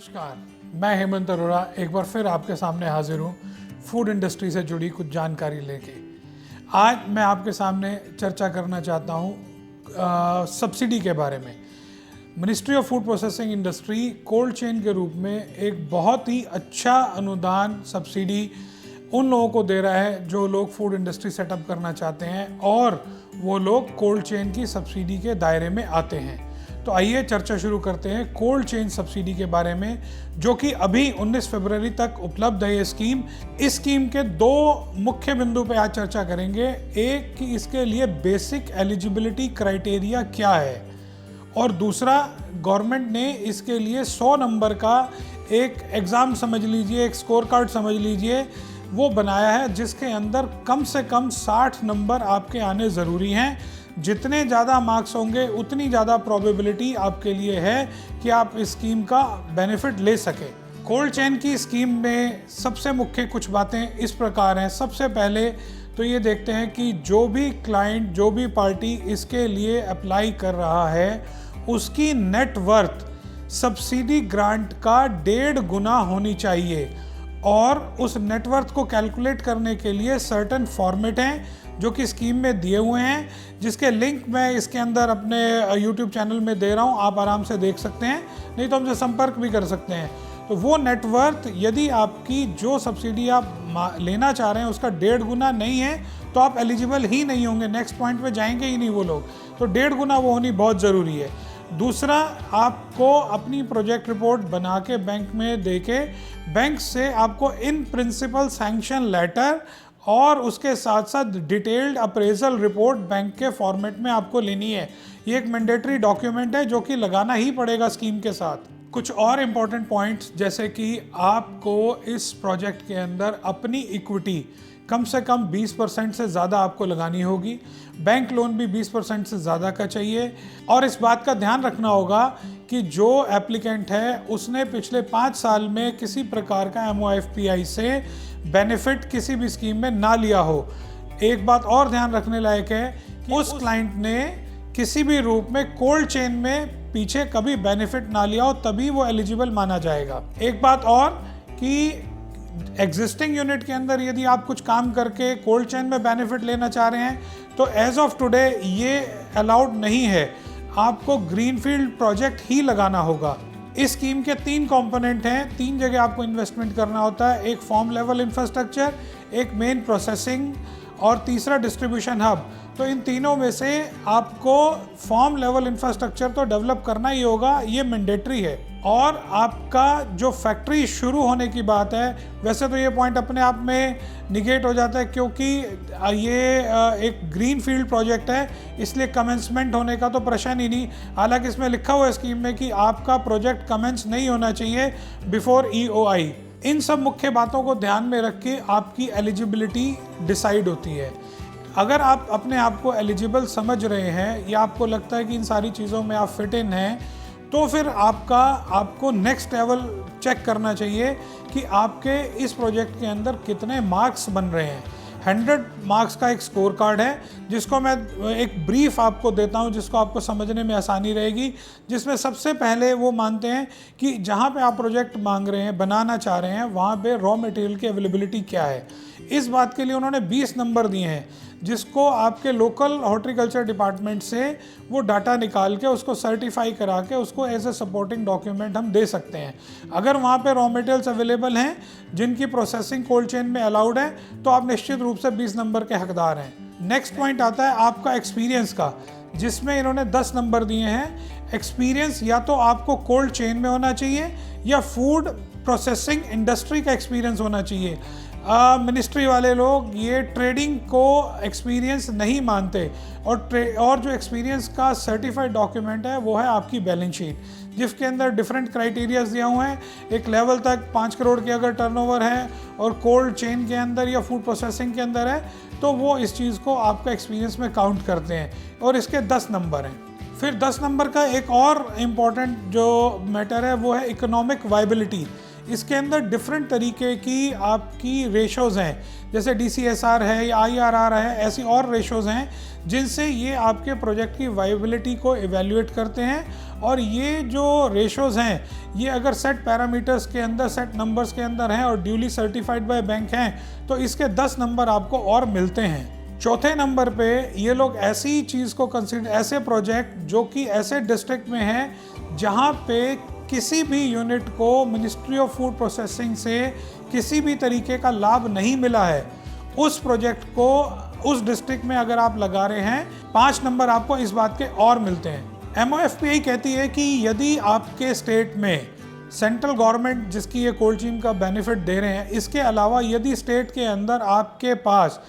नमस्कार, मैं हेमंत अरोड़ा एक बार फिर आपके सामने हाजिर हूँ फूड इंडस्ट्री से जुड़ी कुछ जानकारी लेके। आज मैं आपके सामने चर्चा करना चाहता हूँ सब्सिडी के बारे में। Ministry of food processing industry cold chain के रूप में एक बहुत ही अच्छा अनुदान सब्सिडी उन लोगों को दे रहा है जो लोग फूड इंडस्ट्री सेटअप करना चाहते हैं और वो लोग कोल्ड चेन की सब्सिडी के दायरे में आते हैं। तो आइए चर्चा शुरू करते हैं कोल्ड चेन सब्सिडी के बारे में, जो कि अभी 19 फरवरी तक उपलब्ध है ये स्कीम। इस स्कीम के दो मुख्य बिंदु पे आज चर्चा करेंगे। एक कि इसके लिए बेसिक एलिजिबिलिटी क्राइटेरिया क्या है, और दूसरा गवर्नमेंट ने इसके लिए 100 नंबर का एक एग्ज़ाम समझ लीजिए, एक स्कोर कार्ड समझ लीजिए, वो बनाया है जिसके अंदर कम से कम 60 नंबर आपके आने ज़रूरी हैं। जितने ज़्यादा मार्क्स होंगे उतनी ज़्यादा प्रोबेबिलिटी आपके लिए है कि आप इस स्कीम का बेनिफिट ले सकें। कोल्ड चेन की स्कीम में सबसे मुख्य कुछ बातें इस प्रकार हैं। सबसे पहले तो ये देखते हैं कि जो भी क्लाइंट, जो भी पार्टी इसके लिए अप्लाई कर रहा है, उसकी नेट वर्थ सब्सिडी ग्रांट का 1.5 गुना होनी चाहिए। और उस नेटवर्थ को कैलकुलेट करने के लिए सर्टेन फॉर्मेट हैं जो कि स्कीम में दिए हुए हैं, जिसके लिंक मैं इसके अंदर अपने YouTube चैनल में दे रहा हूं। आप आराम से देख सकते हैं, नहीं तो हमसे संपर्क भी कर सकते हैं। तो वो नेटवर्थ, यदि आपकी जो सब्सिडी आप लेना चाह रहे हैं उसका 1.5 गुना नहीं है तो आप एलिजिबल ही नहीं होंगे, नेक्स्ट पॉइंट पे जाएंगे ही नहीं वो लोग। तो 1.5 गुना वो होनी बहुत ज़रूरी है। दूसरा, आपको अपनी प्रोजेक्ट रिपोर्ट बना के बैंक में देके बैंक से आपको इन प्रिंसिपल सैंक्शन लेटर और उसके साथ साथ डिटेल्ड अप्रेजल रिपोर्ट बैंक के फॉर्मेट में आपको लेनी है। ये एक मैंडेटरी डॉक्यूमेंट है जो कि लगाना ही पड़ेगा स्कीम के साथ। कुछ और इम्पोर्टेंट पॉइंट्स, जैसे कि आपको इस प्रोजेक्ट के अंदर अपनी इक्विटी कम से कम 20% से ज़्यादा आपको लगानी होगी। बैंक लोन भी 20% से ज़्यादा का चाहिए। और इस बात का ध्यान रखना होगा कि जो एप्लीकेंट है उसने पिछले 5 साल में किसी प्रकार का MOFPI से बेनिफिट किसी भी स्कीम में ना लिया हो। एक बात और ध्यान रखने लायक है कि उस क्लाइंट ने किसी भी रूप में कोल्ड चेन में पीछे कभी बेनिफिट ना लिया हो, तभी वो एलिजिबल माना जाएगा। एक बात और कि एग्जिस्टिंग यूनिट के अंदर यदि आप कुछ काम करके कोल्ड चेन में बेनिफिट लेना चाह रहे हैं तो एज ऑफ टुडे ये अलाउड नहीं है। आपको ग्रीनफील्ड प्रोजेक्ट ही लगाना होगा। इस स्कीम के 3 कंपोनेंट हैं, 3 जगह आपको इन्वेस्टमेंट करना होता है। एक फॉर्म लेवल इंफ्रास्ट्रक्चर, एक मेन प्रोसेसिंग और तीसरा डिस्ट्रीब्यूशन हब। तो इन तीनों में से आपको फॉर्म लेवल इंफ्रास्ट्रक्चर तो डेवलप करना ही होगा, ये मैंडेटरी है। और आपका जो फैक्ट्री शुरू होने की बात है, वैसे तो ये पॉइंट अपने आप में निगेट हो जाता है क्योंकि ये एक ग्रीन फील्ड प्रोजेक्ट है, इसलिए कमेंसमेंट होने का तो प्रश्न ही नहीं। हालांकि इसमें लिखा हुआ है स्कीम में कि आपका प्रोजेक्ट कमेंस नहीं होना चाहिए बिफोर EOI। इन सब मुख्य बातों को ध्यान में रख के आपकी एलिजिबिलिटी डिसाइड होती है। अगर आप अपने आप को एलिजिबल समझ रहे हैं या आपको लगता है कि इन सारी चीज़ों में आप फिट इन हैं, तो फिर आपको नेक्स्ट लेवल चेक करना चाहिए कि आपके इस प्रोजेक्ट के अंदर कितने मार्क्स बन रहे हैं। 100 मार्क्स का एक स्कोर कार्ड है जिसको मैं एक ब्रीफ आपको देता हूं, जिसको आपको समझने में आसानी रहेगी। जिसमें सबसे पहले वो मानते हैं कि जहां पे आप प्रोजेक्ट मांग रहे हैं, बनाना चाह रहे हैं, वहां पे रॉ मटेरियल की अवेलेबिलिटी क्या है। इस बात के लिए उन्होंने 20 नंबर दिए हैं, जिसको आपके लोकल हॉर्टिकल्चर डिपार्टमेंट से वो डाटा निकाल के उसको सर्टिफाई करा के उसको एज ए सपोर्टिंग डॉक्यूमेंट हम दे सकते हैं। अगर वहाँ पे रॉ मटेरियल्स अवेलेबल हैं जिनकी प्रोसेसिंग कोल्ड चेन में अलाउड है, तो आप निश्चित रूप से 20 नंबर के हकदार हैं। नेक्स्ट पॉइंट आता है आपका एक्सपीरियंस का, जिसमें इन्होंने 10 नंबर दिए हैं। एक्सपीरियंस या तो आपको कोल्ड चेन में होना चाहिए या फूड प्रोसेसिंग इंडस्ट्री का एक्सपीरियंस होना चाहिए। मिनिस्ट्री वाले लोग ये ट्रेडिंग को एक्सपीरियंस नहीं मानते, और जो एक्सपीरियंस का सर्टिफाइड डॉक्यूमेंट है वो है आपकी बैलेंस शीट, जिसके अंदर डिफरेंट क्राइटेरियाज दिए हुए हैं। एक लेवल तक 5 करोड़ की अगर टर्नओवर है और कोल्ड चेन के अंदर या फूड प्रोसेसिंग के अंदर है, तो वो इस चीज़ को आपका एक्सपीरियंस में काउंट करते हैं, और इसके 10 नंबर हैं। फिर 10 नंबर का एक और इम्पॉर्टेंट जो मैटर है वो है इकोनॉमिक वायबिलिटी। इसके अंदर डिफरेंट तरीके की आपकी रेशोज़ हैं, जैसे DCSR है या IRR है, ऐसी और रेशोज़ हैं जिनसे ये आपके प्रोजेक्ट की वायबिलिटी को इवेल्युएट करते हैं। और ये जो रेशोज़ हैं ये अगर सेट पैरामीटर्स के अंदर, सेट नंबर्स के अंदर हैं और ड्यूली सर्टिफाइड बाय बैंक हैं तो इसके 10 नंबर आपको और मिलते हैं। चौथे नंबर पे ये लोग ऐसी चीज़ को कंसिडर, ऐसे प्रोजेक्ट जो कि ऐसे डिस्ट्रिक्ट में हैं जहाँ पे किसी भी यूनिट को मिनिस्ट्री ऑफ फूड प्रोसेसिंग से किसी भी तरीके का लाभ नहीं मिला है, उस प्रोजेक्ट को उस डिस्ट्रिक्ट में अगर आप लगा रहे हैं 5 नंबर आपको इस बात के और मिलते हैं। MOFPI कहती है कि यदि आपके स्टेट में सेंट्रल गवर्नमेंट जिसकी ये कोल्ड चेन का बेनिफिट दे रहे हैं, इसके अलावा यदि स्टेट के अंदर आपके पास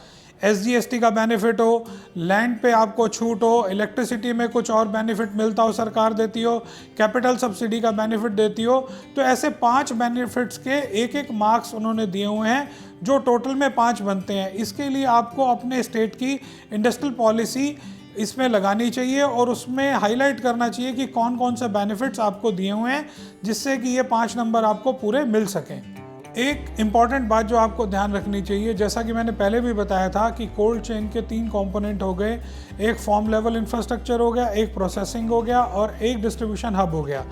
SGST का बेनिफिट हो, लैंड पे आपको छूट हो, इलेक्ट्रिसिटी में कुछ और बेनिफिट मिलता हो, सरकार देती हो, कैपिटल सब्सिडी का बेनिफिट देती हो, तो ऐसे 5 बेनिफिट्स के एक मार्क्स उन्होंने दिए हुए हैं जो टोटल में 5 बनते हैं। इसके लिए आपको अपने स्टेट की इंडस्ट्रियल पॉलिसी इसमें लगानी चाहिए और उसमें हाईलाइट करना चाहिए कि कौन कौन से बेनिफिट्स आपको दिए हुए हैं जिससे कि ये 5 नंबर आपको पूरे मिल सकें। एक इम्पॉर्टेंट बात जो आपको ध्यान रखनी चाहिए, जैसा कि मैंने पहले भी बताया था कि कोल्ड चेन के 3 कंपोनेंट हो गए, एक फॉर्म लेवल इंफ्रास्ट्रक्चर हो गया, एक प्रोसेसिंग हो गया और एक डिस्ट्रीब्यूशन हब हो गया।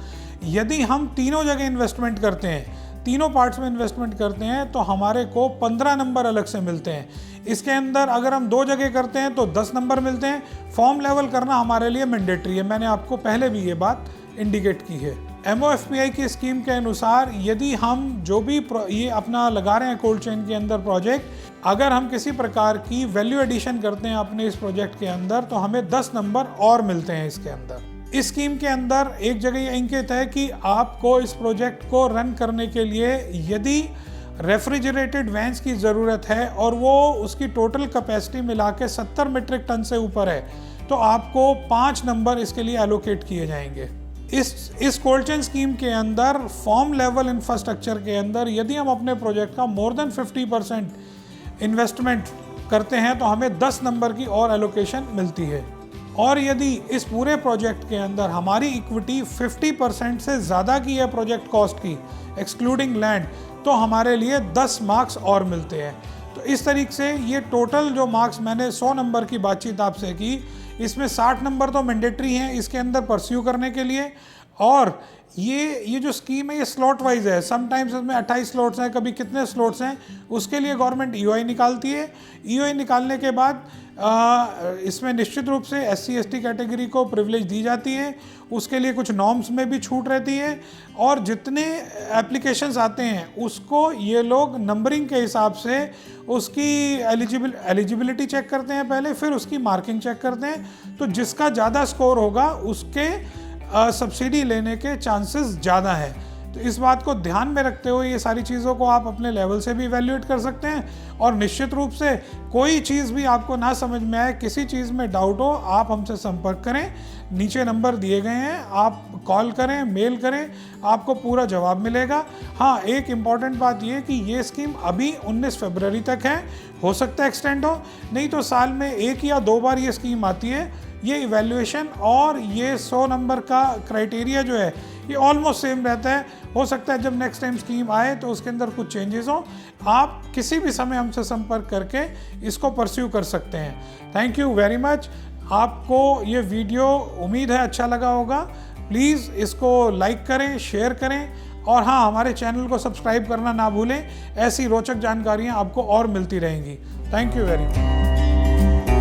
यदि हम तीनों जगह इन्वेस्टमेंट करते हैं, तीनों पार्ट्स में इन्वेस्टमेंट करते हैं तो हमारे को 15 नंबर अलग से मिलते हैं। इसके अंदर अगर हम 2 जगह करते हैं तो 10 नंबर मिलते हैं। फॉर्म लेवल करना हमारे लिए मैंडेटरी है, मैंने आपको पहले भी ये बात इंडिकेट की है। MOFPI की स्कीम के अनुसार यदि हम जो भी ये अपना लगा रहे हैं कोल्ड चेन के अंदर प्रोजेक्ट, अगर हम किसी प्रकार की वैल्यू एडिशन करते हैं अपने इस प्रोजेक्ट के अंदर तो हमें 10 नंबर और मिलते हैं इसके अंदर। इस स्कीम के अंदर एक जगह ये इंगित है कि आपको इस प्रोजेक्ट को रन करने के लिए यदि रेफ्रिजरेटेड वैन्स की ज़रूरत है और वो उसकी टोटल कैपेसिटी मिला के 70 मीट्रिक टन से ऊपर है तो आपको 5 नंबर इसके लिए एलोकेट किए जाएंगे। इस कोल्ड चेन स्कीम के अंदर फॉर्म लेवल इंफ्रास्ट्रक्चर के अंदर यदि हम अपने प्रोजेक्ट का मोर देन 50% इन्वेस्टमेंट करते हैं तो हमें 10 नंबर की और एलोकेशन मिलती है। और यदि इस पूरे प्रोजेक्ट के अंदर हमारी इक्विटी 50% से ज़्यादा की है प्रोजेक्ट कॉस्ट की एक्सक्लूडिंग लैंड, तो हमारे लिए 10 मार्क्स और मिलते हैं। तो इस तरीके से ये टोटल जो मार्क्स मैंने 100 नंबर की बातचीत आपसे की, इसमें 60 नंबर तो मैंडेटरी हैं इसके अंदर परस्यू करने के लिए। और ये जो स्कीम है ये स्लॉट वाइज है, समटाइम्स इसमें 28 स्लॉट्स हैं, कभी कितने स्लॉट्स हैं, उसके लिए गवर्नमेंट EOI निकालती है। EOI निकालने के बाद इसमें निश्चित रूप से SC ST कैटेगरी को प्रिविलेज दी जाती है, उसके लिए कुछ नॉर्म्स में भी छूट रहती है और जितने एप्लीकेशंस आते हैं उसको ये लोग नंबरिंग के हिसाब से उसकी एलिजिबिलिटी चेक करते हैं पहले, फिर उसकी मार्किंग चेक करते हैं। तो जिसका ज़्यादा स्कोर होगा उसके सब्सिडी लेने के चांसेस ज़्यादा हैं। तो इस बात को ध्यान में रखते हुए ये सारी चीज़ों को आप अपने लेवल से भी इवैल्यूएट कर सकते हैं। और निश्चित रूप से कोई चीज़ भी आपको ना समझ में आए, किसी चीज़ में डाउट हो, आप हमसे संपर्क करें, नीचे नंबर दिए गए हैं, आप कॉल करें, मेल करें, आपको पूरा जवाब मिलेगा। हाँ, एक इम्पॉर्टेंट बात ये कि ये स्कीम अभी 19 फरवरी तक है, हो सकता है एक्सटेंड हो, नहीं तो साल में 1 या 2 बार ये स्कीम आती है। ये इवैल्यूएशन और ये 100 नंबर का क्राइटेरिया जो है ये ऑलमोस्ट सेम रहता है। हो सकता है जब नेक्स्ट टाइम स्कीम आए तो उसके अंदर कुछ चेंजेस हो। आप किसी भी समय हमसे संपर्क करके इसको परस्यू कर सकते हैं। Thank you very much. आपको ये वीडियो उम्मीद है अच्छा लगा होगा। प्लीज़ इसको लाइक करें, शेयर करें और हाँ, हमारे चैनल को सब्सक्राइब करना ना भूलें। ऐसी रोचक जानकारियाँ आपको और मिलती रहेंगी। Thank you very much.